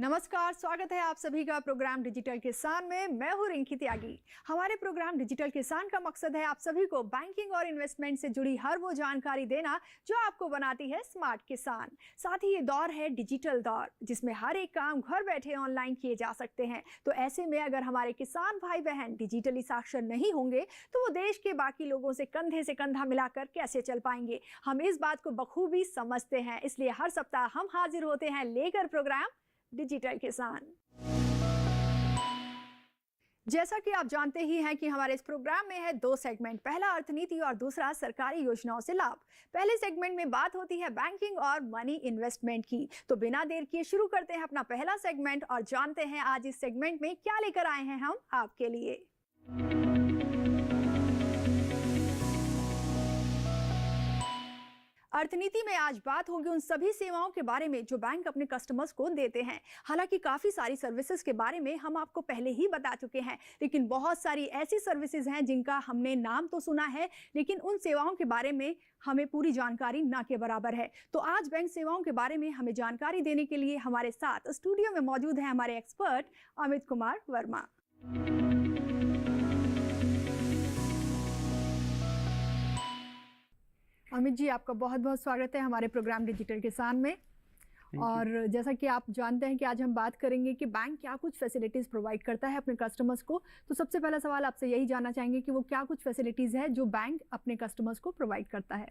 नमस्कार, स्वागत है आप सभी का प्रोग्राम डिजिटल किसान में। मैं हूं रिंकी त्यागी। हमारे प्रोग्राम डिजिटल किसान का मकसद है आप सभी को बैंकिंग और इन्वेस्टमेंट से जुड़ी हर वो जानकारी देना जो आपको बनाती है स्मार्ट किसान। साथ ही ये दौर है डिजिटल दौर, जिसमें हर एक काम घर बैठे ऑनलाइन किए जा सकते हैं। तो ऐसे में अगर हमारे किसान भाई बहन डिजिटली साक्षर नहीं होंगे तो वो देश के बाकी लोगों से कंधा मिलाकर कैसे चल पाएंगे। हम इस बात को बखूबी समझते हैं, इसलिए हर सप्ताह हम हाजिर होते हैं लेकर प्रोग्राम डिजिटल किसान। जैसा कि आप जानते ही हैं कि हमारे इस प्रोग्राम में है दो सेगमेंट, पहला अर्थनीति और दूसरा सरकारी योजनाओं से लाभ। पहले सेगमेंट में बात होती है बैंकिंग और मनी इन्वेस्टमेंट की। तो बिना देर किए शुरू करते हैं अपना पहला सेगमेंट और जानते हैं आज इस सेगमेंट में क्या लेकर आए हैं हम आपके लिए। अर्थनीति में आज बात होगी उन सभी सेवाओं के बारे में जो बैंक अपने कस्टमर्स को देते हैं। हालांकि काफी सारी सर्विसेज के बारे में हम आपको पहले ही बता चुके हैं, लेकिन बहुत सारी ऐसी सर्विसेज हैं जिनका हमने नाम तो सुना है, लेकिन उन सेवाओं के बारे में हमें पूरी जानकारी ना के बराबर है। तो आज बैंक सेवाओं के बारे में हमें जानकारी देने के लिए हमारे साथ स्टूडियो में मौजूद है हमारे एक्सपर्ट अमित कुमार वर्मा। अमित जी, आपका बहुत बहुत स्वागत है हमारे प्रोग्राम डिजिटल किसान में। और जैसा कि आप जानते हैं कि आज हम बात करेंगे कि बैंक क्या कुछ फैसिलिटीज़ प्रोवाइड करता है अपने कस्टमर्स को। तो सबसे पहला सवाल आपसे यही जानना चाहेंगे कि वो क्या कुछ फैसिलिटीज़ है जो बैंक अपने कस्टमर्स को प्रोवाइड करता है।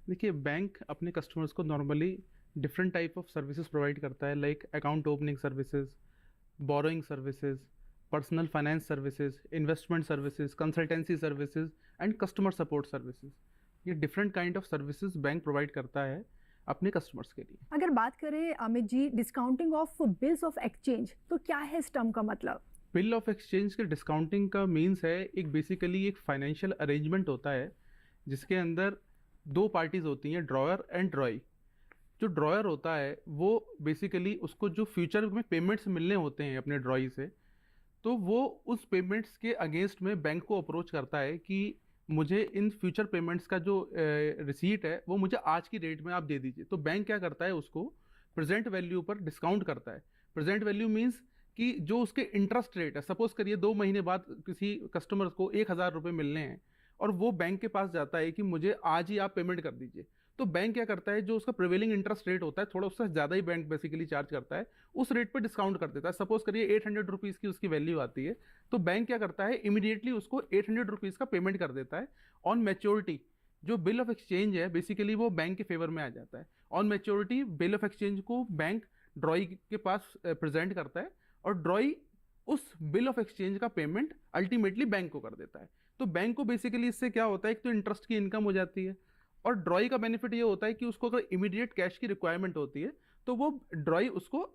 देखिए, बैंक अपने कस्टमर्स को normally different type of services provide करता है, like account opening services, borrowing services, personal finance services, investment services, consultancy services and customer support services. ये different kind of services bank provide करता है अपने customers के लिए। अगर बात करें Amit ji discounting of bills of exchange, तो क्या है इस टर्म का मतलब? बिल ऑफ एक्सचेंज के डिस्काउंटिंग का मीन्स है एक बेसिकली एक फाइनेंशियल अरेंजमेंट होता है जिसके अंदर दो पार्टीज होती हैं, ड्रॉयर एंड ड्रॉई। जो ड्रॉयर होता है वो बेसिकली उसको जो फ्यूचर में पेमेंट्स मिलने होते हैं अपने ड्रॉई से, तो वो उस पेमेंट्स के अगेंस्ट में बैंक को अप्रोच करता है कि मुझे इन फ्यूचर पेमेंट्स का जो रिसीट है वो मुझे आज की डेट में आप दे दीजिए। तो बैंक क्या करता है, उसको प्रेजेंट वैल्यू पर डिस्काउंट करता है। प्रेजेंट वैल्यू मीन्स कि जो उसके इंटरेस्ट रेट है, सपोज करिए 2 महीने बाद किसी कस्टमर को 1,000 रुपये मिलने हैं और वो बैंक के पास जाता है कि मुझे आज ही आप पेमेंट कर दीजिए। तो बैंक क्या करता है, जो उसका प्रिवेलिंग इंटरेस्ट रेट होता है थोड़ा उससे ज़्यादा ही बैंक बेसिकली चार्ज करता है, उस रेट पर डिस्काउंट कर देता है। सपोज करिए 800 रुपीज़ की उसकी वैल्यू आती है, तो बैंक क्या करता है, इमीडिएटली उसको 800 रुपीज़ का पेमेंट कर देता है ऑन मैच्योरिटी। जो बिल ऑफ एक्सचेंज है बेसिकली वो बैंक के फेवर में आ जाता है। On maturity bill of exchange को बैंक ड्रॉई के पास प्रेजेंट करता है और ड्रॉई उस बिल ऑफ एक्सचेंज का पेमेंट अल्टीमेटली बैंक को कर देता है। तो बैंक को बेसिकली इससे क्या होता है, एक तो इंटरेस्ट की इनकम हो जाती है, और ड्रॉई का बेनिफिट ये होता है कि उसको अगर इमीडिएट कैश की रिक्वायरमेंट होती है तो वो ड्रॉई उसको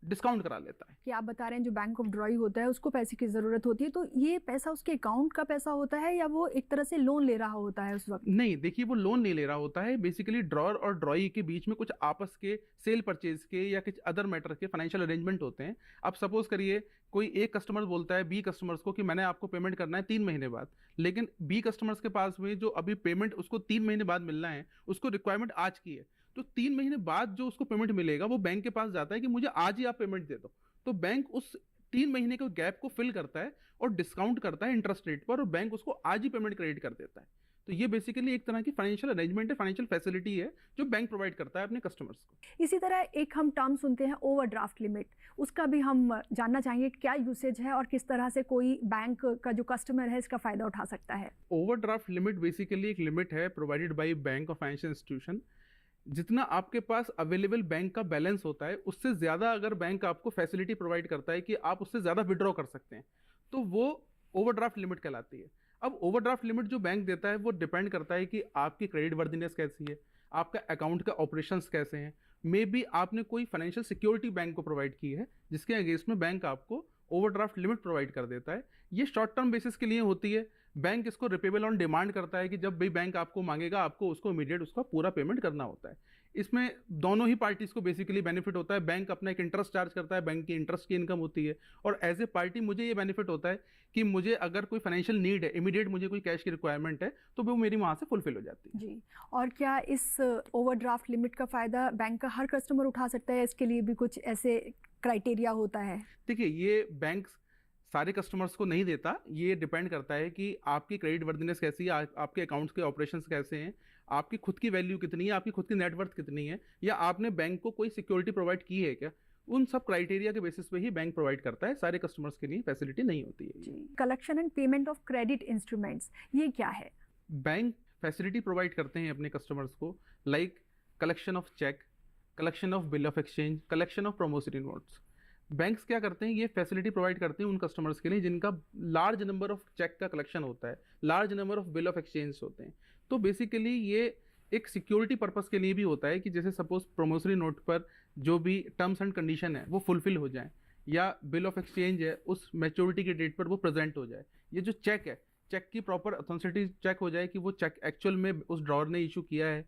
डिस्काउंट करा लेता है। कि आप बता रहे हैं जो बैंक ऑफ ड्रॉई होता है उसको पैसे की ज़रूरत होती है, तो ये पैसा उसके अकाउंट का पैसा होता है या वो एक तरह से लोन ले रहा होता है उस वक्त? नहीं, देखिए वो लोन नहीं ले रहा होता है। बेसिकली ड्रॉर और ड्रॉई के बीच में कुछ आपस के सेल परचेज के या कुछ अदर मैटर के फाइनेंशियल अरेंजमेंट होते हैं। अब सपोज करिए कोई एक कस्टमर बोलता है बी कस्टमर्स को कि मैंने आपको पेमेंट करना है 3 महीने बाद, लेकिन बी कस्टमर्स के पास में जो अभी पेमेंट उसको 3 महीने बाद मिलना है उसको रिक्वायरमेंट आज की है, तो 3 महीने बाद जो उसको पेमेंट मिलेगा वो बैंक के पास जाता है कि मुझे आज ही आप पेमेंट दे दो। तो बैंक उस 3 महीने के गैप को फिल करता है और डिस्काउंट करता है इंटरेस्ट रेट पर, और बैंक उसको आज ही पेमेंट क्रेडिट कर देता है। तो ये बेसिकली एक तरह की फाइनेंशियल अरेंजमेंट है, फाइनेंशियल फैसिलिटी है जो बैंक प्रोवाइड करता है अपने कस्टमर्स को। इसी तरह एक हम टर्म सुनते हैं ओवरड्राफ्ट लिमिट, उसका भी हम जानना चाहेंगे क्या यूसेज है और किस तरह से कोई बैंक का जो कस्टमर है इसका फायदा उठा सकता है। ओवरड्राफ्ट लिमिट बेसिकली एक लिमिट है प्रोवाइडेड बाई बैंक और फाइनेंशियल इंस्टीट्यूशन। जितना आपके पास अवेलेबल बैंक का बैलेंस होता है उससे ज़्यादा अगर बैंक आपको फैसिलिटी प्रोवाइड करता है कि आप उससे ज़्यादा विड्रॉ कर सकते हैं, तो वो ओवरड्राफ्ट लिमिट कहलाती है। अब ओवरड्राफ्ट लिमिट जो बैंक देता है वो डिपेंड करता है कि आपकी क्रेडिट वर्दीनेस कैसी है, आपका अकाउंट का ऑपरेशंस कैसे हैं, मे बी आपने कोई फाइनेंशियल सिक्योरिटी बैंक को प्रोवाइड की है जिसके अगेंस्ट में बैंक आपको ओवरड्राफ्ट लिमिट प्रोवाइड कर देता है। ये शॉर्ट टर्म बेसिस के लिए होती है। बैंक इसको रिपेबल ऑन डिमांड करता है कि जब भी बैंक आपको मांगेगा आपको उसको इमीडिएट उसका पूरा पेमेंट करना होता है। इसमें दोनों ही पार्टीज को बेसिकली बेनिफिट होता है। बैंक अपना एक इंटरेस्ट चार्ज करता है, बैंक की इंटरेस्ट की इनकम होती है, और एज ए पार्टी मुझे ये बेनिफिट होता है कि मुझे अगर कोई फाइनेंशियल नीड है, इमीडिएट मुझे कोई कैश की रिक्वायरमेंट है, तो वो मेरी वहाँ से फुलफिल हो जाती है। जी, और क्या इस ओवरड्राफ्ट लिमिट का फ़ायदा बैंक का हर कस्टमर उठा सकता है? इसके लिए भी कुछ ऐसे क्राइटेरिया होता है? देखिए, ये बैंक सारे कस्टमर्स को नहीं देता, ये डिपेंड करता है कि आपकी क्रेडिट वर्दीनेस कैसी है, आपके अकाउंट्स के ऑपरेशंस कैसे हैं, आपकी खुद की वैल्यू कितनी है, आपकी खुद की नेटवर्थ कितनी है, या आपने बैंक को कोई सिक्योरिटी प्रोवाइड की है क्या। उन सब क्राइटेरिया के बेसिस पे ही बैंक प्रोवाइड करता है, सारे कस्टमर्स के लिए फैसिलिटी नहीं होती है। जी, collection and payment of credit instruments, ये क्या है? बैंक फैसिलिटी प्रोवाइड करते हैं अपने कस्टमर्स को, like collection of cheque, collection of bill of exchange, collection of promissory notes. Banks क्या करते हैं, ये फैसिलिटी प्रोवाइड करते हैं उन कस्टमर्स के लिए जिनका लार्ज नंबर ऑफ चेक का कलेक्शन होता है, large number of bill of exchange होते हैं। तो बेसिकली ये एक सिक्योरिटी पर्पस के लिए भी होता है कि जैसे सपोज प्रोमोसरी नोट पर जो भी टर्म्स एंड कंडीशन है वो फुलफिल हो जाए, या बिल ऑफ एक्सचेंज है उस मैच्योरिटी के डेट पर वो प्रेजेंट हो जाए, ये जो चेक है, चेक की प्रॉपर ऑथेंटिसिटी चेक हो जाए कि वो चेक एक्चुअल में उस ड्रॉवर ने इशू किया है,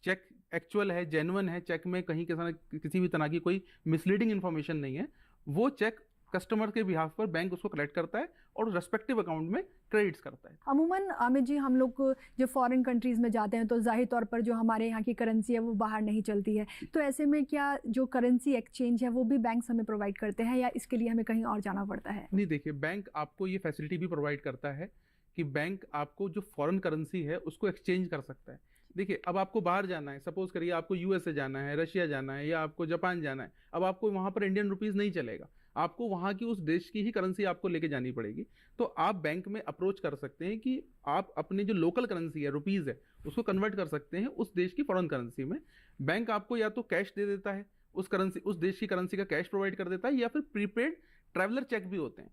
चेक एक्चुअल है, जेन्युइन है, चेक में कहीं किसी भी तरह की कोई मिसलीडिंग इन्फॉर्मेशन नहीं है, वो चेक कस्टमर के बिहाफ पर बैंक उसको कलेक्ट करता है और रेस्पेक्टिव अकाउंट में क्रेडिट्स करता है। अमूमन अमित जी, हम लोग जो फॉरेन कंट्रीज़ में जाते हैं तो जाहिर तौर पर जो हमारे यहाँ की करेंसी है वो बाहर नहीं चलती है, तो ऐसे में क्या जो करेंसी एक्सचेंज है वो भी बैंक्स हमें प्रोवाइड करते हैं, या इसके लिए हमें कहीं और जाना पड़ता है? नहीं, देखिए, बैंक आपको ये फैसिलिटी भी प्रोवाइड करता है कि बैंक आपको जो फॉरेन करेंसी है उसको एक्सचेंज कर सकता है। देखिए, अब आपको बाहर जाना है, सपोज करिए आपको यूएसए जाना है, रशिया जाना है, या आपको जापान जाना है, अब आपको वहाँ पर इंडियन रुपीज़ नहीं चलेगा, आपको वहाँ की उस देश की ही करेंसी आपको लेके जानी पड़ेगी। तो आप बैंक में अप्रोच कर सकते हैं कि आप अपनी जो लोकल करेंसी है, रुपीज़ है, उसको कन्वर्ट कर सकते हैं उस देश की फॉरेन करेंसी में। बैंक आपको या तो कैश दे देता है, उस देश की करेंसी का कैश प्रोवाइड कर देता है, या फिर प्रीपेड ट्रैवलर चेक भी होते हैं,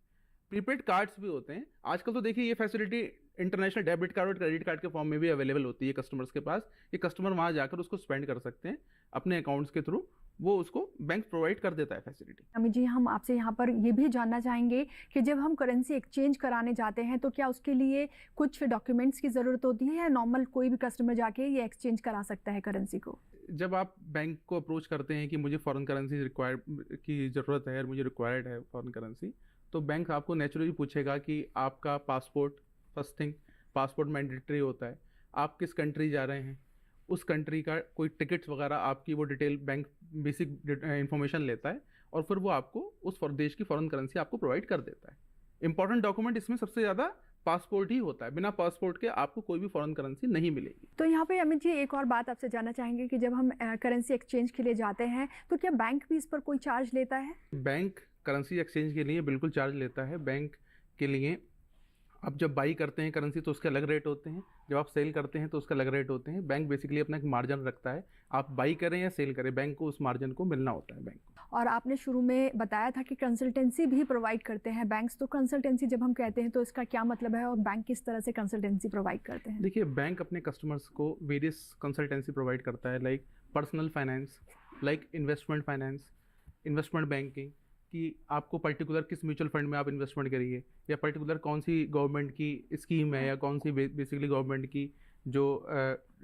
प्रीपेड कार्ड्स भी होते हैं। आजकल तो देखिए ये फैसिलिटी इंटरनेशनल डेबिट कार्ड और क्रेडिट कार्ड के फॉर्म में भी अवेलेबल होती है कस्टमर्स के पास, कि कस्टमर वहाँ जाकर उसको स्पेंड कर सकते हैं अपने अकाउंट्स के थ्रू, वो उसको बैंक प्रोवाइड कर देता है फैसिलिटी। अमित जी, हम आपसे यहाँ पर ये भी जानना चाहेंगे कि जब हम करेंसी एक्सचेंज कराने जाते हैं तो क्या उसके लिए कुछ डॉक्यूमेंट्स की ज़रूरत होती है, या नॉर्मल कोई भी कस्टमर जाके ये एक्सचेंज करा सकता है करेंसी को? जब आप बैंक को अप्रोच करते हैं कि मुझे फॉरेन करेंसी की ज़रूरत है और मुझे रिक्वायर्ड है फॉरेन करेंसी, तो बैंक आपको नेचुरली पूछेगा कि आपका passport, first thing passport mandatory होता है, आप किस कंट्री जा रहे हैं, उस कंट्री का कोई टिकट्स वगैरह आपकी वो डिटेल बैंक बेसिक इन्फॉर्मेशन लेता है, और फिर वो आपको उस देश की फॉरेन करेंसी आपको प्रोवाइड कर देता है। इंपॉर्टेंट डॉक्यूमेंट इसमें सबसे ज़्यादा पासपोर्ट ही होता है, बिना पासपोर्ट के आपको कोई भी फॉरेन करेंसी नहीं मिलेगी। तो यहाँ पे अमित जी एक और बात आपसे जानना चाहेंगे कि जब हम करेंसी एक्सचेंज के लिए जाते हैं तो क्या बैंक भी इस पर कोई चार्ज लेता है? बैंक करेंसी एक्सचेंज के लिए बिल्कुल चार्ज लेता है। बैंक के लिए आप जब बाई करते हैं करेंसी तो उसके अलग रेट होते हैं, जब आप सेल करते हैं तो उसके अलग रेट होते हैं। बैंक बेसिकली अपना एक मार्जिन रखता है, आप बाई करें या सेल करें, बैंक को उस मार्जिन को मिलना होता है बैंक को। और आपने शुरू में बताया था कि कंसल्टेंसी भी प्रोवाइड करते हैं बैंक्स, तो कंसल्टेंसी जब हम कहते हैं तो इसका क्या मतलब है और बैंक किस तरह से कंसल्टेंसी प्रोवाइड करते हैं? देखिए, बैंक अपने कस्टमर्स को वेरियस कंसल्टेंसी प्रोवाइड करता है, like personal finance, like investment finance, investment banking, कि आपको पर्टिकुलर किस म्यूचुअल फंड में आप इन्वेस्टमेंट करिए, या पर्टिकुलर कौन सी गवर्नमेंट की स्कीम है, या कौन सी बेसिकली गवर्नमेंट की जो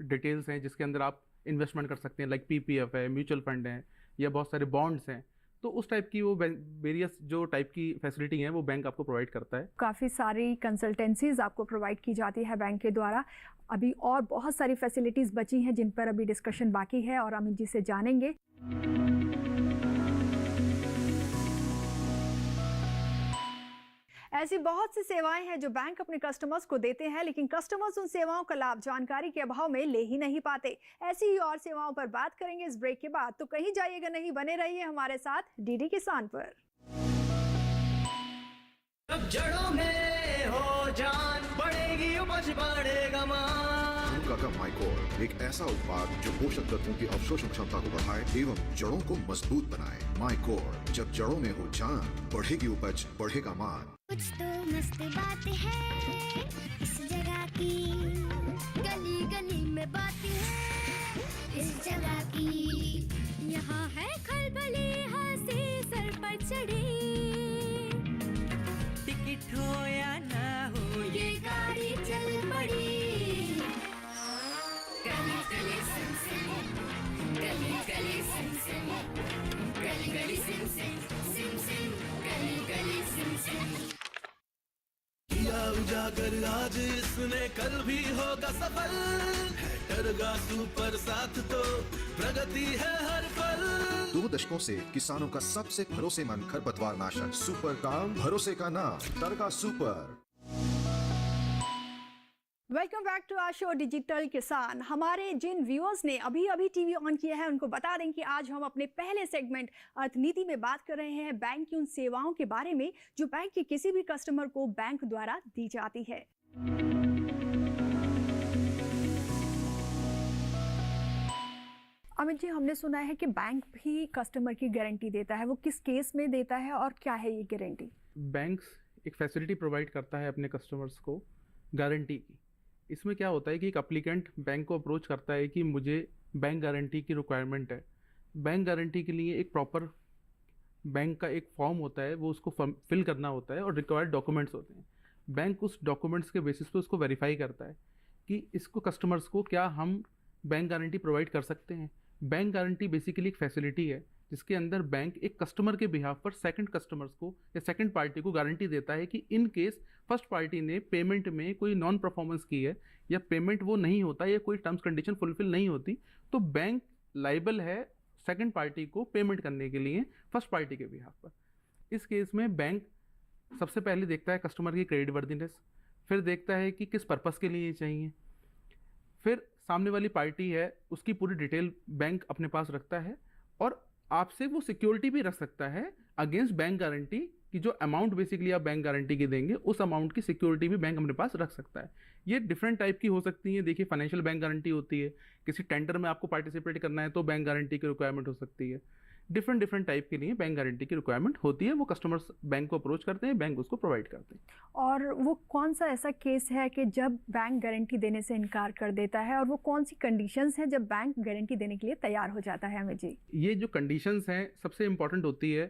डिटेल्स हैं जिसके अंदर आप इन्वेस्टमेंट कर सकते हैं, लाइक पीपीएफ है, म्यूचुअल फंड है, या बहुत सारे बॉन्ड्स हैं। तो उस टाइप की वो वेरियस जो टाइप की फैसिलिटी हैं वो बैंक आपको प्रोवाइड करता है। काफ़ी सारी कंसल्टेंसीज आपको प्रोवाइड की जाती है बैंक के द्वारा। अभी और बहुत सारी फैसिलिटीज़ बची हैं जिन पर अभी डिस्कशन बाकी है और अमित जी से जानेंगे। ऐसी बहुत सी सेवाएं हैं जो बैंक अपने कस्टमर्स को देते हैं, लेकिन कस्टमर्स उन सेवाओं का लाभ जानकारी के अभाव में ले ही नहीं पाते। ऐसी ही और सेवाओं पर बात करेंगे इस ब्रेक के बाद, तो कहीं जाइएगा नहीं, बने रहिए हमारे साथ डीडी किसान पर। अब जड़ों में हो जान, बढ़ेगी उपज, बढ़ेगा मान। का माइकोर एक ऐसा उत्पाद जो पोषक तत्वों की अवशोषण क्षमता को बढ़ाए एवं जड़ों को मजबूत बनाए। माइकोर, जब जड़ों में हो जान, बढ़ेगी उपज, बढ़ेगा मान। कुछ तो मस्त बात है इस जगह की, गली गली में बात है इस जगह की। यहाँ है खलबली हंसी सर पर चढ़ी, टिकट हो या ना हो ये गाड़ी चल पड़ी। गली गली सनसनी, गली अगर आज इसने कल भी होगा सफल, है टरगा सुपर साथ तो प्रगति है हर पल। 2 दशकों से किसानों का सबसे भरोसेमंद खरपतवार नाशक सुपर काम, भरोसे का नाम टरगा सुपर। Welcome back to our show digital Kisan. हमारे जिन व्यूअर्स ने अभी अभी टीवी ऑन किया है उनको बता दें कि आज हम अपने पहले सेगमेंट अर्थनीति में बात कर रहे हैं बैंक की उन सेवाओं के बारे में जो बैंक के किसी भी कस्टमर को बैंक द्वारा दी जाती है। अमित जी, हमने सुना है कि बैंक भी कस्टमर की गारंटी देता है, वो किस केस में देता है और क्या है ये गारंटी? बैंक्स एक फैसिलिटी प्रोवाइड करता है अपने कस्टमर्स को गारंटी की। इसमें क्या होता है कि एक अप्लीकेंट बैंक को अप्रोच करता है कि मुझे बैंक गारंटी की रिक्वायरमेंट है। बैंक गारंटी के लिए एक प्रॉपर बैंक का एक फॉर्म होता है, वो उसको फिल करना होता है और रिक्वायर्ड डॉक्यूमेंट्स होते हैं। बैंक उस डॉक्यूमेंट्स के बेसिस पे उसको वेरीफाई करता है कि इसको कस्टमर्स को क्या हम बैंक गारंटी प्रोवाइड कर सकते हैं। बैंक गारंटी बेसिकली एक फैसिलिटी है जिसके अंदर बैंक एक कस्टमर के बिहाफ पर सेकंड कस्टमर्स को या सेकंड पार्टी को गारंटी देता है कि इन केस फर्स्ट पार्टी ने पेमेंट में कोई नॉन परफॉर्मेंस की है या पेमेंट वो नहीं होता या कोई टर्म्स कंडीशन फुलफिल नहीं होती, तो बैंक लाइबल है सेकंड पार्टी को पेमेंट करने के लिए फर्स्ट पार्टी के बिहाफ पर। इस केस में बैंक सबसे पहले देखता है कस्टमर की क्रेडिट वर्दीनेस, फिर देखता है कि किस पर्पस के लिए चाहिए, फिर सामने वाली पार्टी है उसकी पूरी डिटेल बैंक अपने पास रखता है और आपसे वो सिक्योरिटी भी रख सकता है अगेंस्ट बैंक गारंटी कि जो अमाउंट बेसिकली आप बैंक गारंटी की देंगे उस अमाउंट की सिक्योरिटी भी बैंक अपने पास रख सकता है। ये डिफरेंट टाइप की हो सकती है। देखिए, फाइनेंशियल बैंक गारंटी होती है, किसी टेंडर में आपको पार्टिसिपेट करना है तो बैंक गारंटी की रिक्वायरमेंट हो सकती है। डिफरेंट टाइप के लिए बैंक गारंटी की रिक्वायरमेंट होती है। वो कस्टमर्स बैंक को अप्रोच करते हैं, बैंक उसको प्रोवाइड करते हैं। और वो कौन सा ऐसा केस है कि जब बैंक गारंटी देने से इनकार कर देता है और वो कौन सी कंडीशंस हैं जब बैंक गारंटी देने के लिए तैयार हो जाता है? हमें जी, ये जो कंडीशंस हैं सबसे इंपॉर्टेंट होती है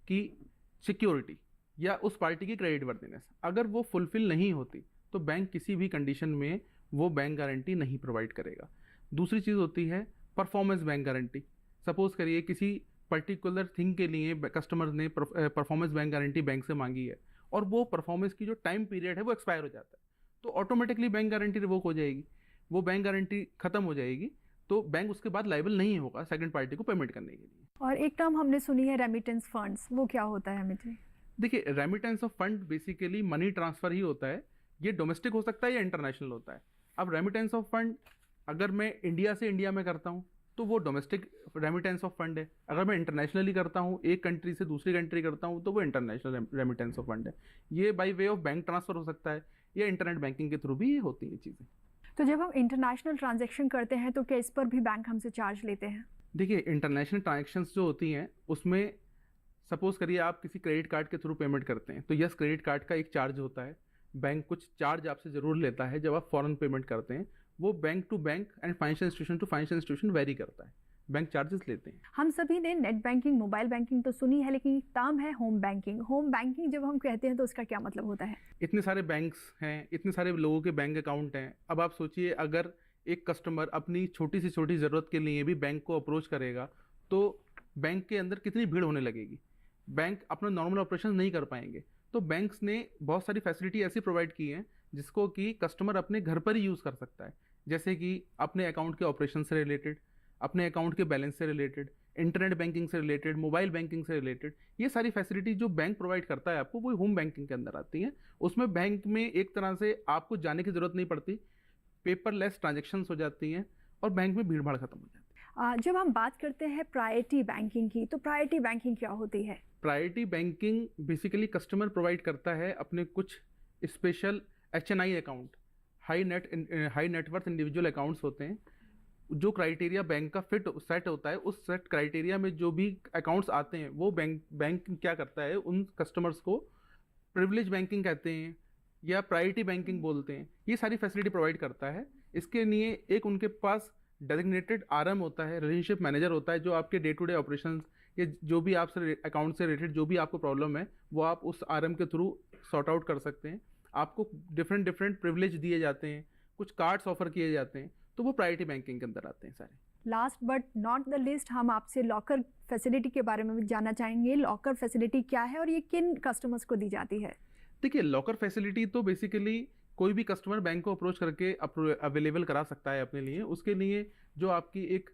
कि सिक्योरिटी या उस पार्टी की क्रेडिट वर्दीनेस अगर वो फुलफिल नहीं होती तो बैंक किसी भी कंडीशन में वो बैंक गारंटी नहीं प्रोवाइड करेगा। दूसरी चीज़ होती है परफॉर्मेंस बैंक गारंटी। सपोज करिए किसी पर्टिकुलर थिंग के लिए कस्टमर ने परफॉर्मेंस बैंक गारंटी बैंक से मांगी है और वो परफॉर्मेंस की जो टाइम पीरियड है वो एक्सपायर हो जाता है, तो ऑटोमेटिकली बैंक गारंटी रिवोक हो जाएगी, वो बैंक गारंटी खत्म हो जाएगी, तो बैंक उसके बाद लाइबल नहीं होगा सेकंड पार्टी को पेमेंट करने के लिए। और एक टर्म हमने सुनी है रेमिटेंस फंड्स, वो क्या होता है हमें जी? देखिए, remittance of fund basically money transfer ही होता है। ये डोमेस्टिक हो सकता है या इंटरनेशनल होता है। अब रेमिटेंस ऑफ फंड अगर मैं इंडिया से इंडिया में करता हूँ तो वो डोमेस्टिक रेमिटेंस ऑफ फंड है। अगर मैं इंटरनेशनली करता हूँ, एक कंट्री से दूसरी कंट्री करता हूँ, तो वो इंटरनेशनल रेमिटेंस ऑफ फंड है। ये by way of bank transfer हो सकता है या इंटरनेट बैंकिंग के थ्रू भी होती है चीज़ें। तो जब हम इंटरनेशनल ट्रांजैक्शन करते हैं तो क्या इस पर भी बैंक हमसे चार्ज लेते हैं? देखिए, इंटरनेशनल ट्रांजेक्शन्स जो होती हैं उसमें सपोज करिए आप किसी क्रेडिट कार्ड के थ्रू पेमेंट करते हैं तो यस, क्रेडिट कार्ड का एक चार्ज होता है। बैंक कुछ चार्ज आपसे ज़रूर लेता है जब आप फॉरेन पेमेंट करते हैं। वो bank to bank and financial institution to financial institution vary करता है, बैंक चार्जेस लेते हैं। हम सभी ने नेट बैंकिंग, मोबाइल बैंकिंग तो सुनी है, लेकिन टर्म है होम बैंकिंग। होम बैंकिंग जब हम कहते हैं तो उसका क्या मतलब होता है? इतने सारे बैंक्स हैं, इतने सारे लोगों के बैंक अकाउंट हैं। अब आप सोचिए, अगर एक कस्टमर अपनी छोटी से छोटी ज़रूरत के लिए भी बैंक को अप्रोच करेगा तो बैंक के अंदर कितनी भीड़ होने लगेगी, बैंक अपना नॉर्मल ऑपरेशन नहीं कर पाएंगे। तो बैंक्स ने बहुत सारी फैसिलिटी ऐसी प्रोवाइड की हैं जिसको कि कस्टमर अपने घर पर ही यूज़ कर सकता है, जैसे कि अपने अकाउंट के ऑपरेशन से रिलेटेड, अपने अकाउंट के बैलेंस से रिलेटेड, इंटरनेट बैंकिंग से रिलेटेड, मोबाइल बैंकिंग से रिलेटेड। ये सारी फैसिलिटी जो बैंक प्रोवाइड करता है आपको, वो होम बैंकिंग के अंदर आती हैं। उसमें बैंक में एक तरह से आपको जाने की ज़रूरत नहीं पड़ती, पेपरलेस ट्रांजेक्शन्स हो जाती हैं और बैंक में भीड़ भाड़ खत्म हो जाती है। जब हम बात करते हैं प्रायोरिटी बैंकिंग की, तो प्रायोरिटी बैंकिंग क्या होती है? Priority banking basically customer provide करता है अपने कुछ special HNI account, high net worth individual accounts होते हैं। जो क्राइटेरिया बैंक का सेट होता है, उस सेट क्राइटेरिया में जो भी अकाउंट्स आते हैं वो बैंक क्या करता है, उन कस्टमर्स को प्रिविलेज बैंकिंग कहते हैं या प्रायोरिटी बैंकिंग बोलते हैं। ये सारी फैसिलिटी प्रोवाइड करता है। इसके लिए एक उनके पास डेजिग्नेटेड RM होता है, रिलेशनशिप मैनेजर होता है, जो आपके डे टू डे ऑपरेशंस या जो भी आपसे अकाउंट से रिलेटेड जो भी आपको प्रॉब्लम है वो आप उस RM के थ्रू सॉर्ट आउट कर सकते हैं। आपको डिफरेंट प्रिविलेज दिए जाते हैं, कुछ कार्ड्स ऑफर किए जाते हैं, तो वो प्रायोरिटी बैंकिंग के अंदर आते हैं सारे। Last but not the list, हम आपसे लॉकर फैसिलिटी के बारे में भी जानना चाहेंगे। लॉकर फैसिलिटी क्या है और ये किन कस्टमर्स को दी जाती है? देखिए, लॉकर फैसिलिटी तो बेसिकली कोई भी कस्टमर बैंक को अप्रोच करके अवेलेबल करा सकता है अपने लिए। उसके लिए जो आपकी एक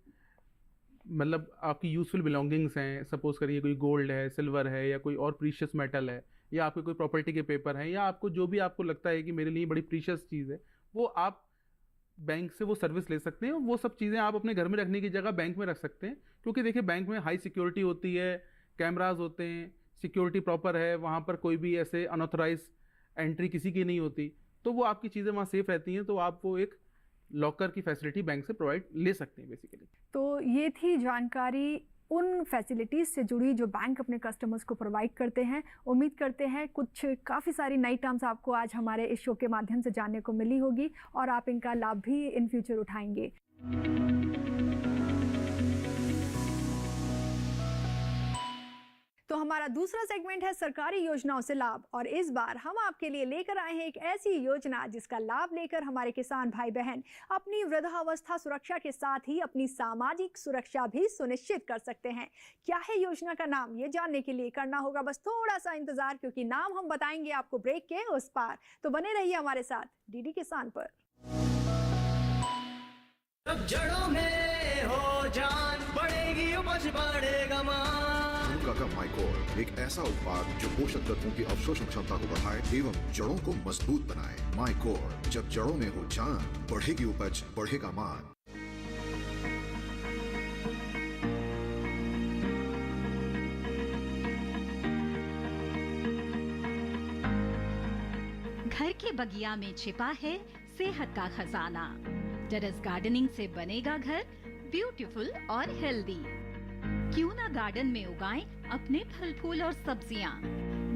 मतलब आपकी यूजफुल बिलोंगिंग्स हैं, सपोज करिए कोई गोल्ड है, सिल्वर है, या कोई और प्रीशियस मेटल है, या आपके कोई प्रॉपर्टी के पेपर हैं, या आपको जो भी आपको लगता है कि मेरे लिए बड़ी प्रीशियस चीज़ है, वो आप बैंक से वो सर्विस ले सकते हैं। वो सब चीज़ें आप अपने घर में रखने की जगह बैंक में रख सकते हैं, क्योंकि देखिए बैंक में हाई सिक्योरिटी होती है, कैमराज होते हैं, सिक्योरिटी प्रॉपर है, वहाँ पर कोई भी ऐसे अनऑथराइज एंट्री किसी की नहीं होती, तो वो आपकी चीज़ें वहाँ सेफ रहती हैं। तो आप वो एक लॉकर की फैसिलिटी बैंक से प्रोवाइड ले सकते हैं बेसिकली। तो ये थी जानकारी उन फैसिलिटीज़ से जुड़ी जो बैंक अपने कस्टमर्स को प्रोवाइड करते हैं। उम्मीद करते हैं कुछ काफ़ी सारी नई टर्म्स आपको आज हमारे इस शो के माध्यम से जानने को मिली होगी और आप इनका लाभ भी इन फ्यूचर उठाएंगे। तो हमारा दूसरा सेगमेंट है सरकारी योजनाओं से लाभ, और इस बार हम आपके लिए लेकर आए हैं एक ऐसी योजना जिसका लाभ लेकर हमारे किसान भाई बहन अपनी वृद्धावस्था सुरक्षा के साथ ही अपनी सामाजिक सुरक्षा भी सुनिश्चित कर सकते हैं। क्या है योजना का नाम, ये जानने के लिए करना होगा बस थोड़ा सा इंतजार, क्योंकि नाम हम बताएंगे आपको ब्रेक के उस पार। तो बने रहिए हमारे साथ डीडी किसान पर। अब जड़ों में हो जान, बढ़ेगी उपज, बढ़ेगा मान। का माइकोर एक ऐसा उत्पाद जो पोषक तत्वों की अवशोषण क्षमता को बढ़ाए एवं जड़ों को मजबूत बनाए। माइकोर, जब जड़ों में हो जान, बढ़ेगी उपज, बढ़ेगा मान। घर के बगिया में छिपा है सेहत का खजाना। टेरेस गार्डनिंग से बनेगा घर ब्यूटीफुल और हेल्दी। क्यों ना गार्डन में उगाएं अपने फल फूल और सब्जियां,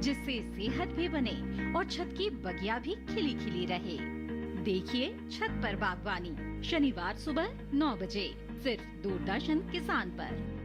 जिससे सेहत भी बने और छत की बगिया भी खिली खिली रहे। देखिए छत पर बागवानी, शनिवार सुबह 9 बजे सिर्फ दूरदर्शन किसान पर।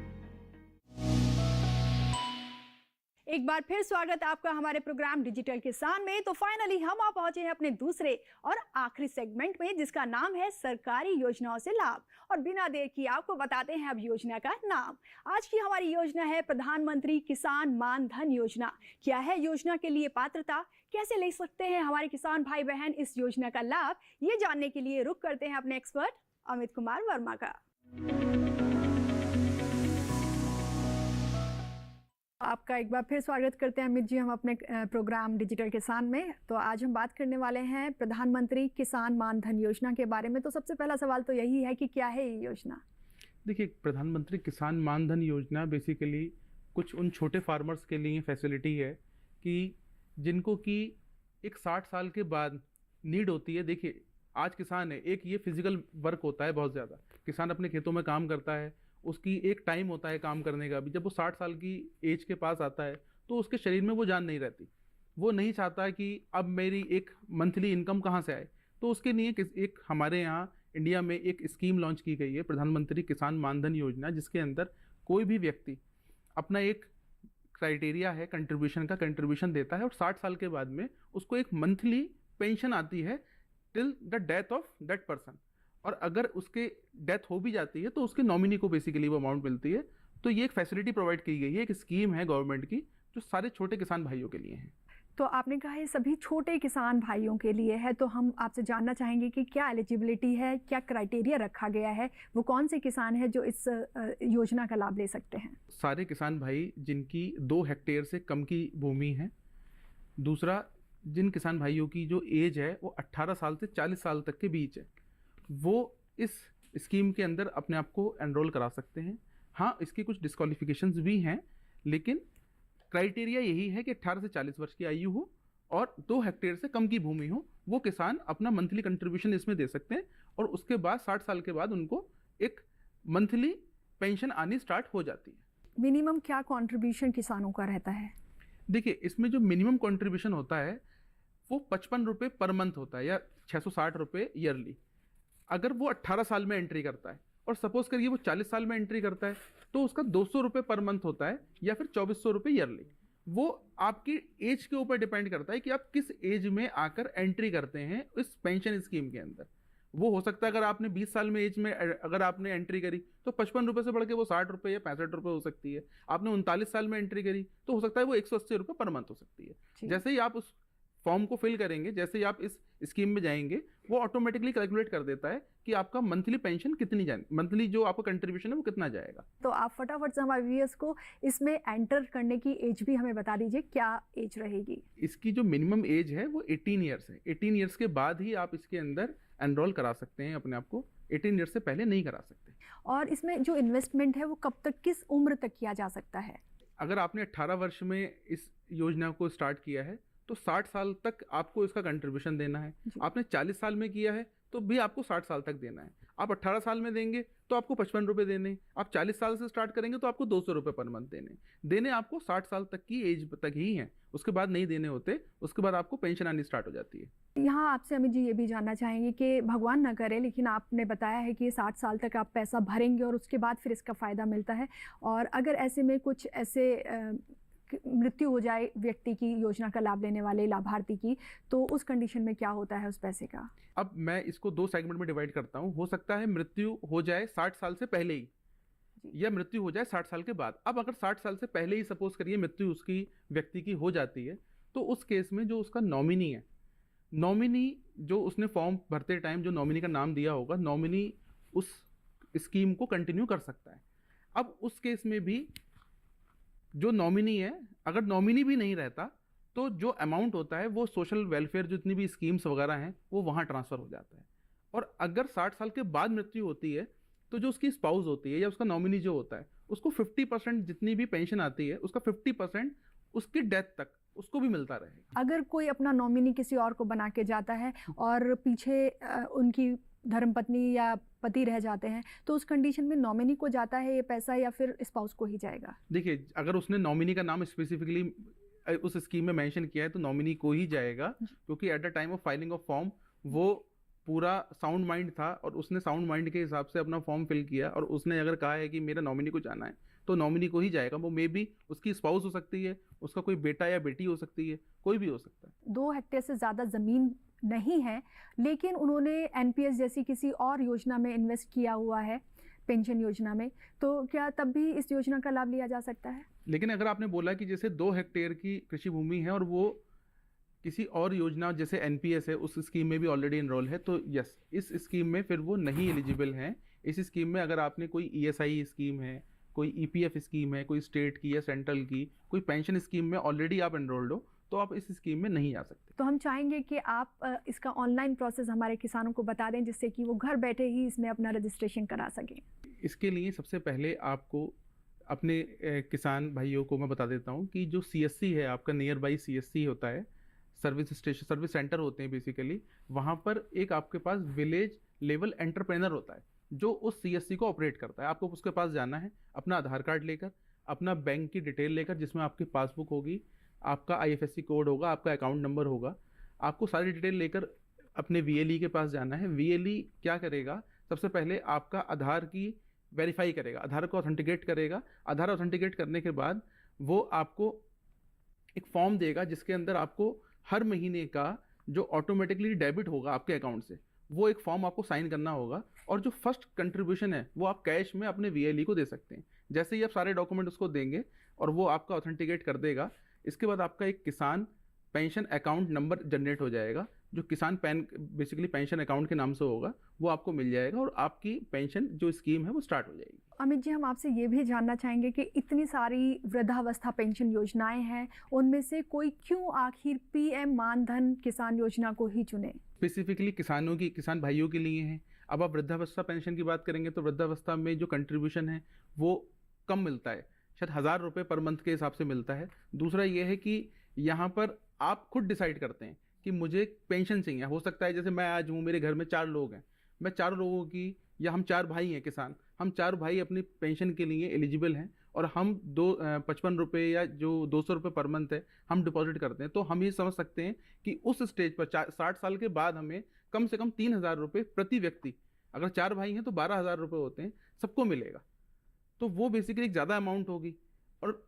एक बार फिर स्वागत आपका हमारे प्रोग्राम डिजिटल किसान में। तो फाइनली हम आ पहुंचे हैं अपने दूसरे और आखिरी सेगमेंट में, जिसका नाम है सरकारी योजनाओं से लाभ। और बिना देर किए आपको बताते हैं अब योजना का नाम। आज की हमारी योजना है प्रधानमंत्री किसान मान धन योजना। क्या है योजना के लिए पात्रता, कैसे ले सकते हैं हमारे किसान भाई बहन इस योजना का लाभ, ये जानने के लिए रुक करते हैं अपने एक्सपर्ट अमित कुमार वर्मा का। आपका एक बार फिर स्वागत करते हैं अमित जी हम अपने प्रोग्राम डिजिटल किसान में। तो आज हम बात करने वाले हैं प्रधानमंत्री किसान मान धन योजना के बारे में। तो सबसे पहला सवाल तो यही है कि क्या है ये योजना? देखिए, प्रधानमंत्री किसान मान धन योजना बेसिकली कुछ उन छोटे फार्मर्स के लिए फैसिलिटी है कि जिनको कि एक 60 साल के बाद नीड होती है। देखिए, आज किसान है, एक ये फिजिकल वर्क होता है बहुत ज़्यादा, किसान अपने खेतों में काम करता है, उसकी एक टाइम होता है काम करने का भी। जब वो 60 साल की एज के पास आता है तो उसके शरीर में वो जान नहीं रहती, वो नहीं चाहता कि अब मेरी एक मंथली इनकम कहाँ से आए। तो उसके लिए एक हमारे यहाँ इंडिया में एक स्कीम लॉन्च की गई है, प्रधानमंत्री किसान मान धन योजना, जिसके अंदर कोई भी व्यक्ति अपना एक क्राइटेरिया है कंट्रीब्यूशन का, कंट्रीब्यूशन देता है और 60 साल के बाद में उसको एक मंथली पेंशन आती है till the death of that person. और अगर उसके डेथ हो भी जाती है तो उसके नॉमिनी को बेसिकली वो अमाउंट मिलती है। तो ये एक फैसिलिटी प्रोवाइड की गई है, एक स्कीम है गवर्नमेंट की जो सारे छोटे किसान भाइयों के लिए है। तो आपने कहा ये सभी छोटे किसान भाइयों के लिए है, तो हम आपसे जानना चाहेंगे कि क्या एलिजिबिलिटी है, क्या क्राइटेरिया रखा गया है, वो कौन से किसान हैं जो इस योजना का लाभ ले सकते हैं? सारे किसान भाई जिनकी 2 हेक्टेयर से कम की भूमि है। दूसरा, जिन किसान भाइयों की जो एज है वो 18 साल से 40 साल तक के बीच है, वो इस स्कीम के अंदर अपने आप को एनरोल करा सकते हैं। हाँ, इसकी कुछ डिस्क्वालिफिकेशंस भी हैं, लेकिन क्राइटेरिया यही है कि 18 से 40 वर्ष की आयु हो और 2 हेक्टेयर से कम की भूमि हो। वो किसान अपना मंथली कंट्रीब्यूशन इसमें दे सकते हैं और उसके बाद 60 साल के बाद उनको एक मंथली पेंशन आनी स्टार्ट हो जाती है। मिनिमम क्या कंट्रीब्यूशन किसानों का रहता है? देखिए, इसमें जो मिनिमम कंट्रीब्यूशन होता है वो 55 रुपये पर मंथ होता है या 660 रुपये ईयरली। अगर वो 18 साल में एंट्री करता है और सपोज करिए वो 40 साल में एंट्री करता है तो उसका 200 रुपये पर मंथ होता है या फिर 2400 रुपये ईयरली। वो आपकी एज के ऊपर डिपेंड करता है कि आप किस एज में आकर एंट्री करते हैं इस पेंशन स्कीम के अंदर। वो हो सकता है अगर आपने 20 साल में एज में अगर आपने एंट्री करी तो 55 रुपये से बढ़ के वो 60 रुपये या 65 रुपये हो सकती है। आपने 39 साल में एंट्री करी तो हो सकता है वो 180 रुपये पर मंथ हो सकती है। जैसे ही आप उस फॉर्म को फिल करेंगे, जैसे ही आप इस स्कीम में जाएंगे वो ऑटोमेटिकली कैलकुलेट कर देता है कि आपका मंथली पेंशन कितनी जाए, मंथली जो आपका कंट्रीब्यूशन है वो कितना जाएगा। तो आप फटाफट से हमारे व्यूअर्स को इसमें एंटर करने की एज भी हमें बता दीजिए, क्या एज रहेगी? इसकी जो मिनिमम एज है वो 18 ईयर्स है। 18 ईयर्स के बाद ही आप इसके अंदर एनरोल करा सकते हैं अपने आप को, 18 ईयर्स से पहले नहीं करा सकते। और इसमें जो इन्वेस्टमेंट है वो कब तक, किस उम्र तक किया जा सकता है? अगर आपने 18 वर्ष में इस योजना को स्टार्ट किया है तो 60 साल तक आपको इसका कंट्रीब्यूशन देना है। जी। आपने 40 साल में किया है तो भी आपको 60 साल तक देना है। आप 18 साल में देंगे तो आपको 55 रुपये देने, आप 40 साल से स्टार्ट करेंगे तो आपको 200 रुपये पर मंथ देने आपको 60 साल तक की एज तक ही हैं, उसके बाद नहीं देने होते, उसके बाद आपको पेंशन आनी स्टार्ट हो जाती है। यहाँ आपसे अमित जी ये भी जानना चाहेंगे कि भगवान ना करे, लेकिन आपने बताया है कि 60 साल तक आप पैसा भरेंगे और उसके बाद फिर इसका फ़ायदा मिलता है, और अगर ऐसे में कुछ ऐसे मृत्यु हो जाए व्यक्ति की, योजना का लाभ लेने वाले लाभार्थी की, तो उस कंडीशन में क्या होता है उस पैसे का? अब मैं इसको 2 सेगमेंट में डिवाइड करता हूँ। हो सकता है मृत्यु हो जाए 60 साल से पहले ही, या मृत्यु हो जाए 60 साल के बाद। अब अगर 60 साल से पहले ही सपोज करिए मृत्यु उसकी व्यक्ति की हो जाती है, तो उस केस में जो उसका नॉमिनी है, नॉमिनी जो उसने फॉर्म भरते टाइम जो नॉमिनी का नाम दिया होगा, नॉमिनी उस स्कीम को कंटिन्यू कर सकता है। अब उस केस में भी जो नॉमिनी है, अगर नॉमिनी भी नहीं रहता तो जो अमाउंट होता है वो सोशल वेलफेयर जितनी भी स्कीम्स वगैरह हैं वो वहाँ ट्रांसफ़र हो जाता है। और अगर 60 साल के बाद मृत्यु होती है तो जो उसकी स्पाउस होती है या उसका नॉमिनी जो होता है उसको 50% जितनी भी पेंशन आती है उसका 50% उसकी डेथ तक उसको भी मिलता रहेगा। अगर कोई अपना नॉमिनी किसी और को बना के जाता है और पीछे उनकी धर्मपत्नी या पति रह जाते हैं, तो उस कंडीशन में नॉमिनी को जाता है ये पैसा या फिर स्पाउस को ही जाएगा? देखिए, अगर उसने नॉमिनी का नाम स्पेसिफिकली उस स्कीम में मेंशन किया है तो नॉमिनी को ही जाएगा, क्योंकि at the time of filing of form वो पूरा साउंड माइंड था और उसने साउंड माइंड के हिसाब से अपना फॉर्म फिल किया, और उसने अगर कहा है कि मेरा नॉमिनी को जाना है तो नॉमिनी को ही जाएगा। वो मे बी उसकी स्पाउस हो सकती है, उसका कोई बेटा या बेटी हो सकती है, कोई भी हो सकता है। 2 हेक्टेयर से ज़्यादा ज़मीन नहीं है, लेकिन उन्होंने एनपीएस जैसी किसी और योजना में इन्वेस्ट किया हुआ है, पेंशन योजना में, तो क्या तब भी इस योजना का लाभ लिया जा सकता है? लेकिन अगर आपने बोला कि जैसे 2 हेक्टेयर की कृषि भूमि है और वो किसी और योजना जैसे एनपीएस है उस स्कीम में भी ऑलरेडी इनरोल है, तो यस, इस स्कीम में फिर वो नहीं एलिजिबल हैं। इस स्कीम में अगर आपने कोई ईएसआई स्कीम है, कोई ईपीएफ स्कीम है, कोई स्टेट की या सेंट्रल की कोई पेंशन स्कीम में ऑलरेडी आप एनरोल्ड हो, तो आप इस स्कीम में नहीं आ सकते। तो हम चाहेंगे कि आप इसका ऑनलाइन प्रोसेस हमारे किसानों को बता दें, जिससे कि वो घर बैठे ही इसमें अपना रजिस्ट्रेशन करा सकें। इसके लिए सबसे पहले आपको अपने किसान भाइयों को मैं बता देता हूँ कि जो सीएससी है आपका, नियर बाई सीएससी होता है, सर्विस स्टेशन, सर्विस सेंटर होते हैं बेसिकली, वहाँ पर एक आपके पास विलेज लेवल एंटरप्रेनर होता है जो उस सीएससी को ऑपरेट करता है। आपको उसके पास जाना है अपना आधार कार्ड लेकर, अपना बैंक की डिटेल लेकर जिसमें आपकी पासबुक होगी, आपका आईएफएससी कोड होगा, आपका अकाउंट नंबर होगा, आपको सारी डिटेल लेकर अपने वीएलई के पास जाना है। वीएलई क्या करेगा, सबसे पहले आपका आधार की वेरीफाई करेगा, आधार को ऑथेंटिकेट करेगा। आधार ऑथेंटिकेट करने के बाद वो आपको एक फॉर्म देगा जिसके अंदर आपको हर महीने का जो ऑटोमेटिकली डेबिट होगा आपके अकाउंट से, वो एक फॉर्म आपको साइन करना होगा, और जो फर्स्ट कंट्रीब्यूशन है वो आप कैश में अपने वीएलई को दे सकते हैं। जैसे ही आप सारे डॉक्यूमेंट उसको देंगे और वो आपका ऑथेंटिकेट कर देगा, इसके बाद आपका एक किसान पेंशन अकाउंट नंबर जनरेट हो जाएगा, जो किसान बेसिकली पेंशन अकाउंट के नाम से होगा, वो आपको मिल जाएगा और आपकी पेंशन जो स्कीम है वो स्टार्ट हो जाएगी। अमित जी, हम आपसे ये भी जानना चाहेंगे कि इतनी सारी वृद्धावस्था पेंशन योजनाएं हैं, उनमें से कोई क्यों आखिर पीएम मानधन किसान योजना को ही चुने? स्पेसिफिकली किसान भाइयों के लिए है। अब आप वृद्धावस्था पेंशन की बात करेंगे तो वृद्धावस्था में जो कंट्रीब्यूशन है वो कम मिलता है, शायद 1000 रुपये पर मंथ के हिसाब से मिलता है। दूसरा ये है कि यहाँ पर आप खुद डिसाइड करते हैं कि मुझे पेंशन चाहिए। हो सकता है जैसे मैं आज हूँ, मेरे घर में 4 लोग हैं, मैं 4 लोगों की, या हम 4 भाई हैं किसान, हम 4 भाई अपनी पेंशन के लिए एलिजिबल हैं और हम 55 रुपये या जो 200 रुपये पर मंथ है हम डिपॉजिट करते हैं। तो हम ये समझ सकते हैं कि उस स्टेज पर 60 साल के बाद हमें कम से कम 3000 रुपये प्रति व्यक्ति, अगर 4 भाई हैं तो 12000 रुपये होते हैं, सबको मिलेगा। तो वो बेसिकली एक ज़्यादा अमाउंट होगी और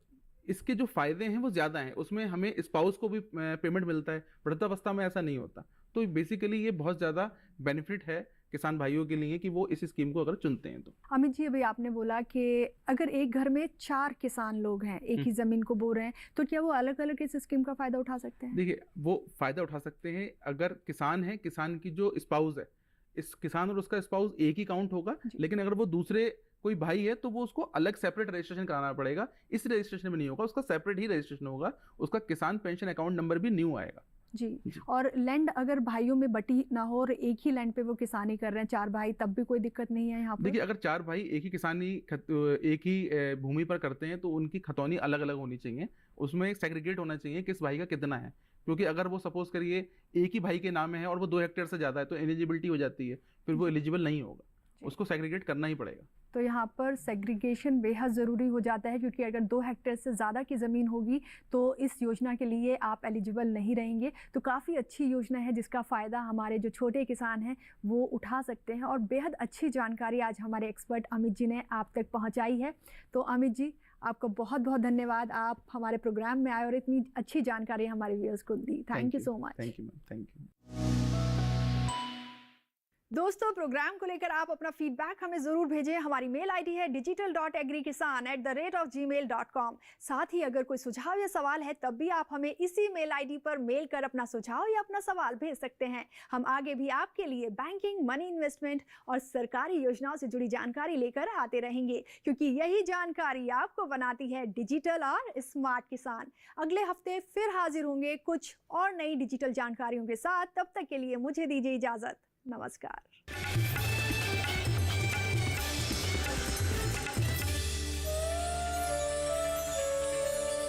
इसके जो फ़ायदे हैं वो ज़्यादा हैं। उसमें हमें स्पाउस को भी पेमेंट मिलता है, वृद्धावस्था में ऐसा नहीं होता। तो बेसिकली ये बहुत ज़्यादा बेनिफिट है किसान भाइयों के लिए कि वो इस स्कीम को अगर चुनते हैं तो। अमित जी, अभी आपने बोला कि अगर एक घर में 4 किसान लोग हैं, एक ही ज़मीन को बो रहे हैं, तो क्या वो अलग अलग इस स्कीम का फ़ायदा उठा सकते हैं? देखिए, वो फ़ायदा उठा सकते हैं अगर किसान है, किसान की जो स्पाउस है, इस किसान और उसका स्पाउस एक ही काउंट होगा, लेकिन अगर वो दूसरे कोई भाई है तो वो उसको अलग सेपरेट रजिस्ट्रेशन कराना पड़ेगा। इस रजिस्ट्रेशन में नहीं होगा, उसका सेपरेट ही रजिस्ट्रेशन होगा, उसका किसान पेंशन अकाउंट नंबर भी न्यू आएगा। जी। और लैंड अगर भाइयों में बटी ना हो और एक ही लैंड पे वो किसानी कर रहे हैं 4 भाई, तब भी कोई दिक्कत नहीं है यहाँ पर? देखिए, अगर 4 भाई एक ही किसानी एक ही भूमि पर करते हैं तो उनकी खतौनी अलग अलग होनी चाहिए, उसमें सेग्रीगेट होना चाहिए किस भाई का कितना है, क्योंकि अगर वो सपोज करिए एक ही भाई के नाम में है और वो 2 हेक्टेयर से ज़्यादा है तो एलिजिबिलिटी हो जाती है, फिर वो एलिजिबल नहीं होगा, उसको सेग्रीगेट करना ही पड़ेगा। तो यहाँ पर सेग्रीगेशन बेहद ज़रूरी हो जाता है, क्योंकि अगर 2 हेक्टेयर से ज़्यादा की ज़मीन होगी तो इस योजना के लिए आप एलिजिबल नहीं रहेंगे। तो काफ़ी अच्छी योजना है जिसका फ़ायदा हमारे जो छोटे किसान हैं वो उठा सकते हैं, और बेहद अच्छी जानकारी आज हमारे एक्सपर्ट अमित जी ने आप तक पहुँचाई है। तो अमित जी, आपका बहुत बहुत धन्यवाद, आप हमारे प्रोग्राम में आए और इतनी अच्छी जानकारी हमारे व्यूअर्स को दी। Thank you so much. Thank you ma'am, thank you. दोस्तों, प्रोग्राम को लेकर आप अपना फीडबैक हमें ज़रूर भेजें। हमारी मेल आईडी है digital.agrikisan@gmail.com। साथ ही अगर कोई सुझाव या सवाल है तब भी आप हमें इसी मेल आईडी पर मेल कर अपना सुझाव या अपना सवाल भेज सकते हैं। हम आगे भी आपके लिए बैंकिंग, मनी इन्वेस्टमेंट और सरकारी योजनाओं से जुड़ी जानकारी लेकर आते रहेंगे, क्योंकि यही जानकारी आपको बनाती है डिजिटल और स्मार्ट किसान। अगले हफ्ते फिर हाजिर होंगे कुछ और नई डिजिटल जानकारियों के साथ। तब तक के लिए मुझे दीजिए इजाज़त। नमस्कार।